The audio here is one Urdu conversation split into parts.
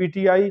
PTI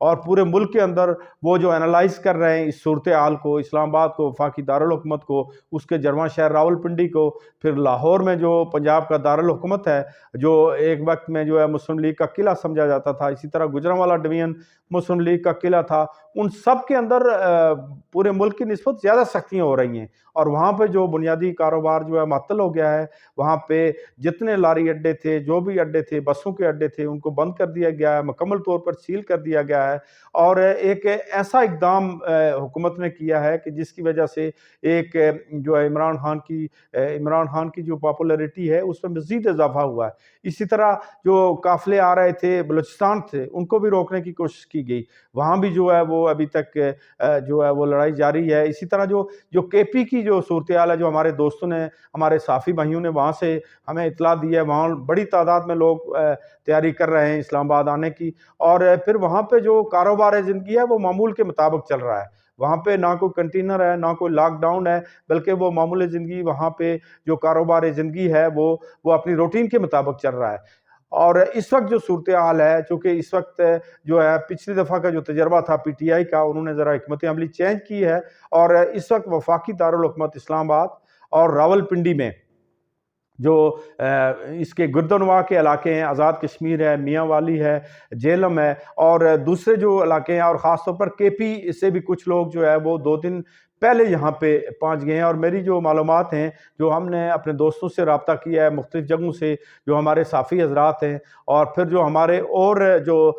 اور پورے ملک کے اندر وہ جو انالائز کر رہے ہیں اس صورتحال کو، اسلام آباد کو، وفاقی دارالحکومت کو، اس کے جرواں شہر راولپنڈی کو، پھر لاہور میں جو پنجاب کا دارالحکومت ہے جو ایک وقت میں جو ہے مسلم لیگ کا قلعہ سمجھا جاتا تھا، اسی طرح گوجرانوالا ڈویژن مسلم لیگ کا قلعہ تھا، ان سب کے اندر پورے ملک کی نسبت زیادہ سختیاں ہو رہی ہیں، اور وہاں پہ جو بنیادی کاروبار جو ہے معطل ہو گیا ہے، وہاں پہ جتنے لاری اڈے تھے، جو بھی اڈے تھے، بسوں کے اڈے تھے، ان کو بند کر دیا گیا ہے، مکمل طور پر سیل کر دیا گیا ہے، اور ایک ایسا اقدام حکومت نے کیا ہے کہ جس کی وجہ سے ایک جو ہے عمران خان کی جو پاپولیرٹی ہے اس میں مزید اضافہ ہوا ہے۔ اسی طرح جو قافلے آ رہے تھے بلوچستان سے، ان کو بھی روکنے کی کوشش کی گئی، وہاں بھی جو ہے وہ ابھی تک جو ہے وہ لڑائی جاری ہے۔ اسی طرح جو کے پی کی جو صورتحال ہے، جو ہمارے دوستوں نے، ہمارے صحافی بھائیوں نے وہاں سے ہمیں اطلاع دی ہے، وہاں بڑی تعداد میں لوگ تیاری کر رہے ہیں اسلام آباد آنے کی، اور پھر وہاں پہ جو کاروبار زندگی ہے وہ معمول کے مطابق چل رہا ہے، وہاں پہ نہ کوئی کنٹینر ہے، نہ کوئی لاک ڈاؤن ہے، بلکہ وہ معمول زندگی وہاں پہ جو کاروبار زندگی ہے وہ اپنی روٹین کے مطابق چل رہا ہے۔ اور اس وقت جو صورتحال ہے، چونکہ اس وقت جو ہے پچھلی دفعہ کا جو تجربہ تھا پی ٹی آئی کا، انہوں نے ذرا حکمت عملی چینج کی ہے، اور اس وقت وفاقی دارالحکومت اسلام آباد اور راولپنڈی میں جو اس کے گردنواں کے علاقے ہیں، آزاد کشمیر ہے، میاں والی ہے، جیلم ہے، اور دوسرے جو علاقے ہیں، اور خاص طور پر کے پی سے بھی کچھ لوگ جو ہے وہ 2 دن پہلے یہاں پہ پہنچ گئے ہیں، اور میری جو معلومات ہیں، جو ہم نے اپنے دوستوں سے رابطہ کیا ہے مختلف جگہوں سے، جو ہمارے صحافی حضرات ہیں، اور پھر جو ہمارے اور جو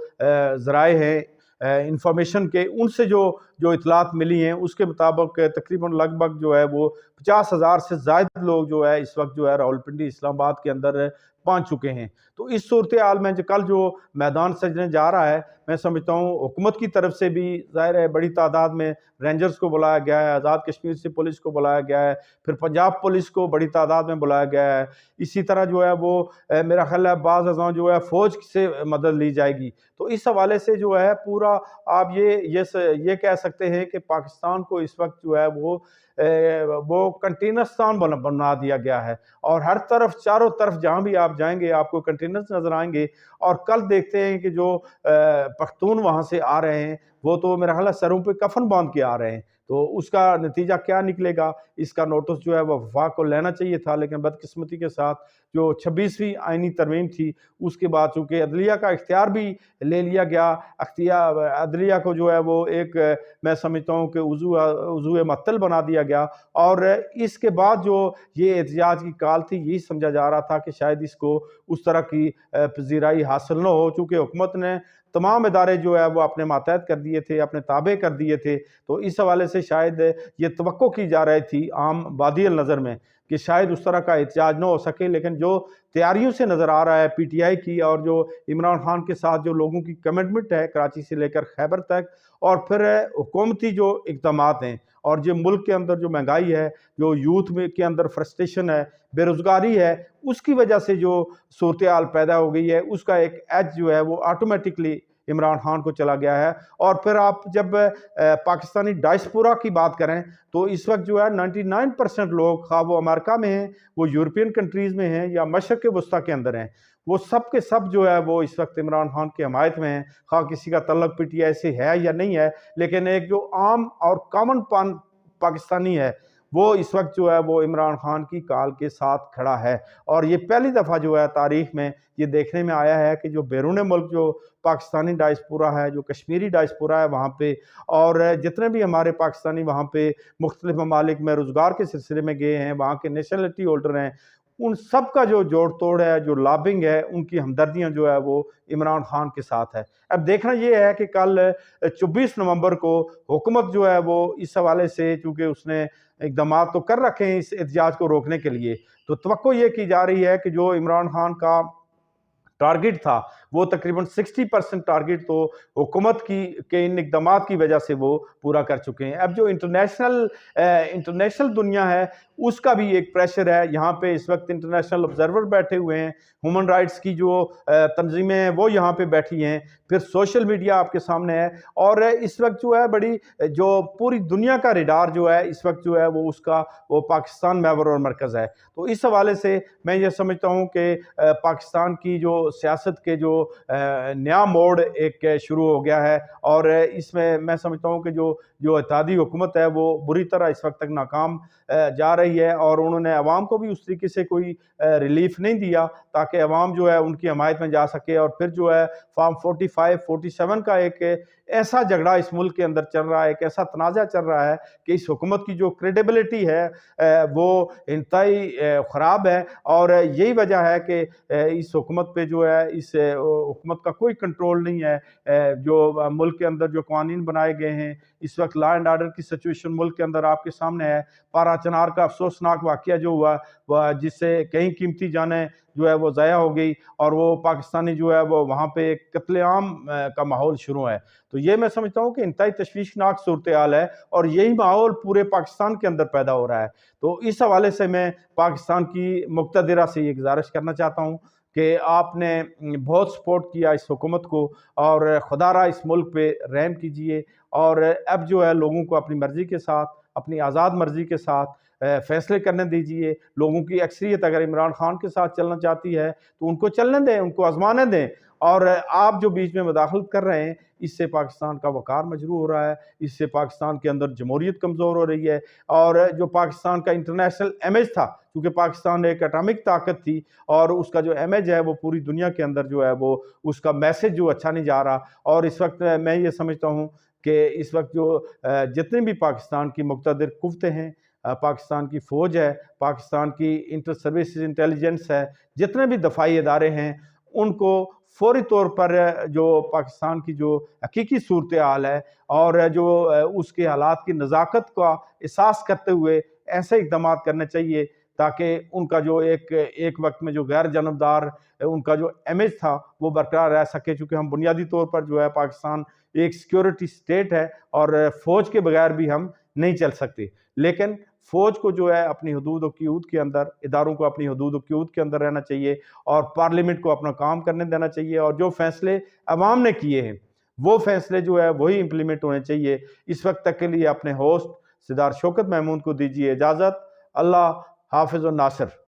ذرائع ہیں انفارمیشن کے، ان سے جو اطلاعات ملی ہیں، اس کے مطابق تقریباً لگ بھگ جو ہے وہ 50,000 سے زائد لوگ جو ہے اس وقت جو ہے راولپنڈی اسلام آباد کے اندر پہنچ چکے ہیں۔ تو اس صورتحال میں کل جو میدان سجنے جا رہا ہے، میں سمجھتا ہوں حکومت کی طرف سے بھی ظاہر ہے بڑی تعداد میں رینجرز کو بلایا گیا ہے، آزاد کشمیر سے پولیس کو بلایا گیا ہے، پھر پنجاب پولیس کو بڑی تعداد میں بلایا گیا ہے، اسی طرح جو ہے وہ میرا خیال ہے بعض ازاں جو ہے فوج سے مدد لی جائے گی۔ تو اس حوالے سے جو ہے پورا آپ یہ کہہ سکتے ہیں کہ پاکستان کو اس وقت جو ہے وہ کنٹینرستان بنا دیا گیا ہے، اور ہر طرف چاروں طرف جہاں بھی آپ جائیں گے آپ کو کنٹینرز نظر آئیں گے، اور کل دیکھتے ہیں کہ جو پختون وہاں سے آ رہے ہیں وہ تو میرا خیال ہے سروں پہ کفن باندھ کے آ رہے ہیں، تو اس کا نتیجہ کیا نکلے گا، اس کا نوٹس جو ہے وہ وفاق کو لینا چاہیے تھا، لیکن بدقسمتی کے ساتھ جو 26ویں آئینی ترمیم تھی اس کے بعد چونکہ عدلیہ کا اختیار بھی لے لیا گیا، عدلیہ کو جو ہے وہ ایک میں سمجھتا ہوں کہ عضو معطل بنا دیا گیا، اور اس کے بعد جو یہ احتجاج کی کال تھی یہی سمجھا جا رہا تھا کہ شاید اس کو اس طرح کی پذیرائی حاصل نہ ہو، چونکہ حکومت نے تمام ادارے جو ہے وہ اپنے ماتحت کر دیے تھے، اپنے تابع کر دیے تھے، تو اس حوالے سے شاید یہ توقع کی جا رہی تھی عام بادی النظر میں کہ شاید اس طرح کا احتجاج نہ ہو سکے، لیکن جو تیاریوں سے نظر آ رہا ہے پی ٹی آئی کی، اور جو عمران خان کے ساتھ جو لوگوں کی کمٹمنٹ ہے کراچی سے لے کر خیبر تک، اور پھر حکومتی جو اقدامات ہیں، اور جو ملک کے اندر جو مہنگائی ہے، جو یوتھ میں کے اندر فرسٹریشن ہے، بے روزگاری ہے، اس کی وجہ سے جو صورتحال پیدا ہو گئی ہے، اس کا ایک ایج جو ہے وہ آٹومیٹکلی عمران خان کو چلا گیا ہے۔ اور پھر آپ جب پاکستانی ڈائسپورا کی بات کریں تو اس وقت جو ہے 99% لوگ، خواہ وہ امریکہ میں ہیں، وہ یورپین کنٹریز میں ہیں، یا مشرق وسطیٰ کے اندر ہیں، وہ سب کے سب جو ہے وہ اس وقت عمران خان کی حمایت میں ہیں، خواہ کسی کا تعلق پی ٹی آئی سے ہے یا نہیں ہے، لیکن ایک جو عام اور کامن پاکستانی ہے وہ اس وقت جو ہے وہ عمران خان کی کال کے ساتھ کھڑا ہے، اور یہ پہلی دفعہ جو ہے تاریخ میں یہ دیکھنے میں آیا ہے کہ جو بیرون ملک جو پاکستانی ڈائسپورا ہے، جو کشمیری ڈائسپورا ہے وہاں پہ، اور جتنے بھی ہمارے پاکستانی وہاں پہ مختلف ممالک میں روزگار کے سلسلے میں گئے ہیں، وہاں کے نیشنلٹی ہولڈر ہیں، ان سب کا جو جوڑ توڑ ہے، جو لابنگ ہے، ان کی ہمدردیاں جو ہے وہ عمران خان کے ساتھ ہے۔ اب دیکھنا یہ ہے کہ کل 24 نومبر کو حکومت جو ہے وہ اس حوالے سے، چونکہ اس نے اقدامات تو کر رکھے ہیں اس احتجاج کو روکنے کے لیے، تو توقع یہ کی جا رہی ہے کہ جو عمران خان کا ٹارگٹ تھا وہ تقریباً 60% ٹارگٹ تو حکومت کے ان اقدامات کی وجہ سے وہ پورا کر چکے ہیں۔ اب جو انٹرنیشنل دنیا ہے اس کا بھی ایک پریشر ہے، یہاں پہ اس وقت انٹرنیشنل آبزرور بیٹھے ہوئے ہیں، ہیومن رائٹس کی جو تنظیمیں ہیں وہ یہاں پہ بیٹھی ہیں، پھر سوشل میڈیا آپ کے سامنے ہے، اور اس وقت جو ہے بڑی جو پوری دنیا کا ریڈار جو ہے اس وقت جو ہے وہ اس کا وہ پاکستان محور اور مرکز ہے۔ تو اس حوالے سے میں یہ سمجھتا ہوں کہ پاکستان کی جو سیاست کے جو نیا موڑ ایک شروع ہو گیا ہے، اور اس میں سمجھتا ہوں کہ جو اتحادی حکومت ہے وہ بری طرح اس وقت تک ناکام جا رہی ہے، اور انہوں نے عوام کو بھی اس طریقے سے کوئی ریلیف نہیں دیا تاکہ عوام جو ہے ان کی حمایت میں جا سکے، اور پھر جو ہے فارم 45 47 کا ایک ایسا جھگڑا اس ملک کے اندر چل رہا ہے، ایک ایسا تنازع چل رہا ہے کہ اس حکومت کی جو کریڈیبلٹی ہے وہ انتہائی خراب ہے، اور یہی وجہ ہے کہ اس حکومت پہ جو ہے اس حکومت کا کوئی کنٹرول نہیں ہے۔ جو ملک کے اندر جو قوانین بنائے گئے ہیں اس وقت لا اینڈ آرڈر کی سچویشن ملک کے اندر آپ کے سامنے ہے۔ پارا چنار کا افسوسناک واقعہ جو ہوا جس سے کئی قیمتی جانیں جو ہے وہ ضائع ہو گئی، اور وہ پاکستانی جو ہے وہ وہاں پہ ایک قتل عام کا ماحول شروع ہے۔ تو یہ میں سمجھتا ہوں کہ انتہائی تشویشناک صورتحال ہے، اور یہی ماحول پورے پاکستان کے اندر پیدا ہو رہا ہے۔ تو اس حوالے سے میں پاکستان کی مقتدرہ سے یہ گزارش کرنا چاہتا ہوں کہ آپ نے بہت سپورٹ کیا اس حکومت کو، اور خدا را اس ملک پہ رحم کیجئے، اور اب جو ہے لوگوں کو اپنی مرضی کے ساتھ، اپنی آزاد مرضی کے ساتھ فیصلے کرنے دیجئے۔ لوگوں کی اکثریت اگر عمران خان کے ساتھ چلنا چاہتی ہے تو ان کو چلنے دیں، ان کو آزمانے دیں، اور آپ جو بیچ میں مداخلت کر رہے ہیں اس سے پاکستان کا وقار مجروح ہو رہا ہے، اس سے پاکستان کے اندر جمہوریت کمزور ہو رہی ہے، اور جو پاکستان کا انٹرنیشنل امیج تھا، کیونکہ پاکستان ایک اٹامک طاقت تھی، اور اس کا جو امیج ہے وہ پوری دنیا کے اندر جو ہے وہ اس کا میسج جو اچھا نہیں جا رہا۔ اور اس وقت میں یہ سمجھتا ہوں کہ اس وقت جو جتنے بھی پاکستان کی مقتدر قوتیں ہیں، پاکستان کی فوج ہے، پاکستان کی انٹر سروسز انٹیلیجنس ہے، جتنے بھی دفاعی ادارے ہیں، ان کو فوری طور پر جو پاکستان کی جو حقیقی صورتحال ہے اور جو اس کے حالات کی نزاکت کا احساس کرتے ہوئے ایسے اقدامات کرنے چاہیے تاکہ ان کا جو ایک وقت میں جو غیر جانبدار ان کا جو امیج تھا وہ برقرار رہ سکے، چونکہ ہم بنیادی طور پر جو ہے پاکستان ایک سیکیورٹی سٹیٹ ہے، اور فوج کے بغیر بھی ہم نہیں چل سکتے، لیکن فوج کو جو ہے اپنی حدود و قیود کے اندر، اداروں کو اپنی حدود و قیود کے اندر رہنا چاہیے، اور پارلیمنٹ کو اپنا کام کرنے دینا چاہیے، اور جو فیصلے عوام نے کیے ہیں وہ فیصلے جو ہے وہی امپلیمنٹ ہونے چاہیے۔ اس وقت تک کے لیے اپنے ہوسٹ سردار شوکت محمود کو دیجیے اجازت۔ اللہ حافظ و ناصر۔